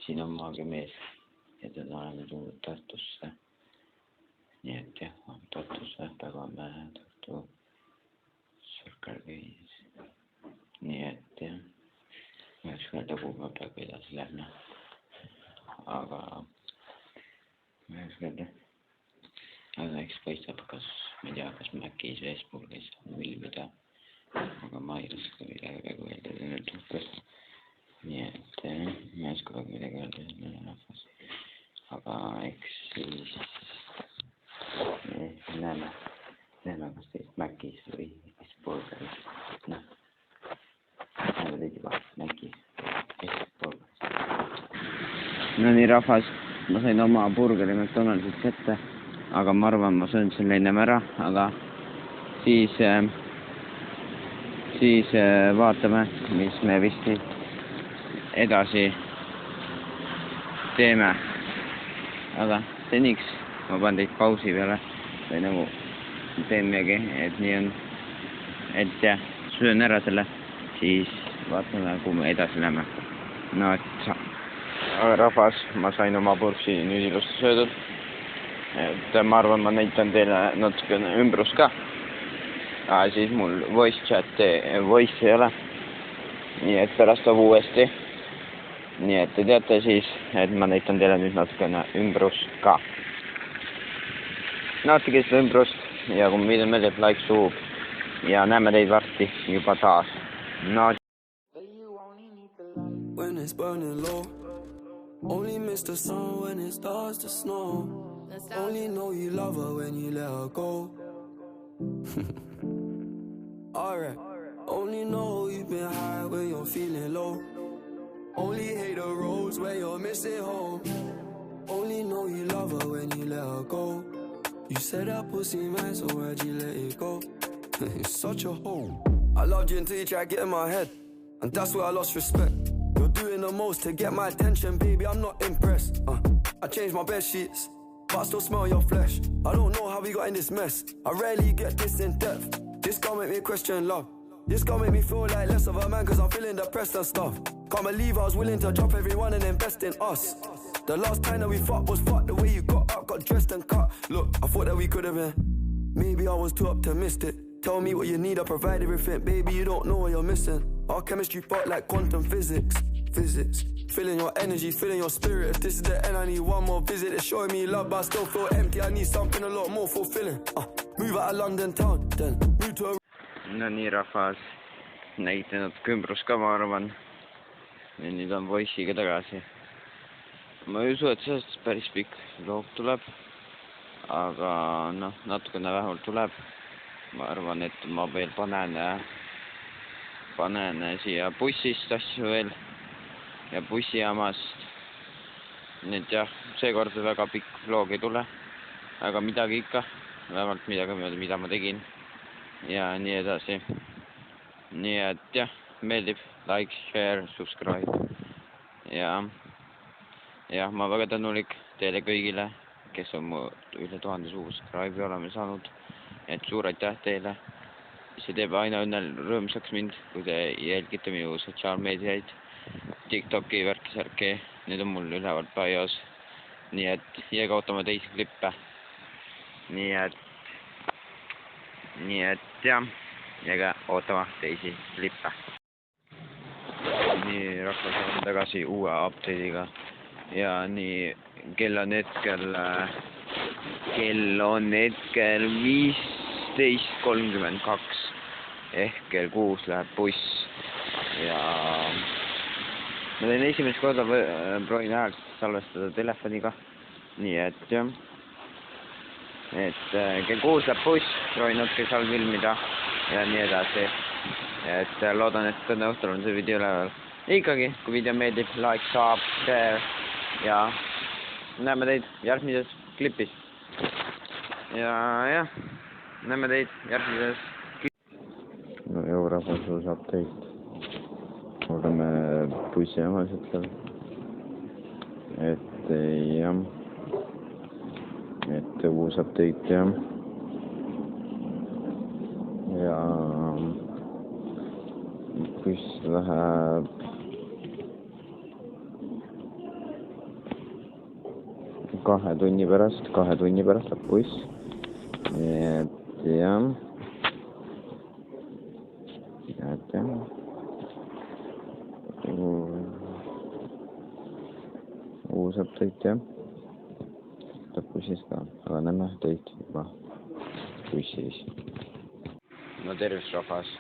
Siin on maagimees ja täna oleme tulnud Tartusse. Nii et jah, on Tartusse, Tagamäe, Tartu, Circle K's. Nii et jah, üheks öelda, kuhu ma praegu edasi lähme. Aga üheks öelda, eks paistab, kas, ma ei tea, kas Mäkis Vesburgis on filmida, aga ma ei oska midagi praegu öelda. Nii et ma ei oska väga midagi öelda rahvas. Aga eks siis näeme, kas teist Mäkis või Vesburgis. Näeme teid juba Mäkis või Vesburgis. No nii rahvas, ma sain oma burgeri McDonaldsit kätte, aga ma arvan, ma söön selle ennem ära, aga siis vaatame, mis me vist edasi teeme. Aga seniks ma panen teid pausi peale või nagu teen midagi, et nii on, et jah, söön ära selle, siis vaatame, kuhu me edasi läheme. No et rahvas, ma sain oma purksi nüüd ilusti söödud, et ma arvan, ma näitan teile natukene ümbrus ka. Siis mul voice ei ole, nii et pärast tuleb uuesti. Nii et te teate siis, et ma näitan teile nüüd natukene ümbrust ka. Nautige seda ümbrust ja kui video meeldib, like suub ja näeme teid varsti juba taas. No. When it's burning low, only miss the sun when it starts to snow. Only know you love her when you let her go. Alright, only know you've been high when you're feeling low. Only hate the roads where you're missing home. Only know you love her when you let her go. You said that pussy man, so why'd you let it go? You're such a hoe. I loved you until you tried getting my head, and that's where I lost respect. You're doing the most to get my attention, baby, I'm not impressed. I changed my bed sheets, but I still smell your flesh. I don't know how we got in this mess. I rarely get this in depth. This gon' make me question love. This gon' make me feel like less of a man, cause I'm feeling depressed and stuff. Can't believe I was willing to drop everyone and invest in us. The last time that we fucked was fucked. The way you got up, got dressed and cut. Look, I thought that we could have been. Maybe I was too optimistic. Tell me what you need, I provide everything. Baby, you don't know what you're missing. Our chemistry fought like quantum physics. Feeling your energy, feeling your spirit. If this is the end, I need one more visit. It's showing me love, but I still feel empty. I need something a lot more fulfilling. Move out of London town, then move to a... No nii rahvas, näitanud kümbrus ka, ma arvan. Ja nüüd on voice'iga tagasi. Ma ei usu, et sellest päris pikk loog tuleb. Aga noh, natukene vähemalt tuleb. Ma arvan, et ma veel panen siia bussist asju veel. Ja bussijaamast. Nüüd jah, seekord väga pikk loog ei tule. Aga midagi ikka. Vähemalt midagi, mida ma tegin. Ja nii edasi. Nii et jah, meeldib, like, share, subscribe. Ja ma väga tänulik teile kõigile, kes on mu üle 1000 subscribe'i oleme saanud. Et suur aitäh teile. See teeb aina rõõmsaks mind, kui te jälgite minu sotsiaalmeediaid, TikToki, värki-särki. Need on mul ülevalt bios. Nii et jääge ootama teisi klippe. Nii et jah, jääge ootama teisi klippe. Nii rahvas on tagasi uue update'iga. Ja nii kell on hetkel 15:32 ehk kell 6 läheb buss. Ja ma teen esimest korda proovin häält salvestada telefoniga. Nii et jah. Et kell 6 läheb buss, proovin natuke seal filmida ja nii edasi. Et loodan, et täna õhtul on see video üleval. Ikkagi, kui video meeldib, like, saab, share ja näeme teid järgmises klipis. Ja jah, näeme teid järgmises klipis. No Euroopas saab teid. Oleme bussijaamas hetkel. Et jah. Et uus update jah. Ja buss läheb kahe tunni pärast läheb buss. Nii et jah. Saab teid jah. Saab bussis ka, aga näeme teid juba bussis. No tervist rahvas,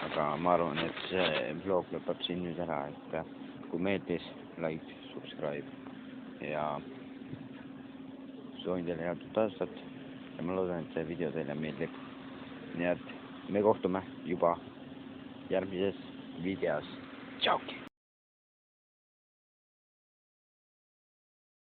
aga ma arvan, et see vlog lõpeb siin nüüd ära, et kui meeldis, like, subscribe ja soovin teile head uut aastat ja ma loodan, et see video teile meeldib. Nii et me kohtume juba järgmises videos. Tšau!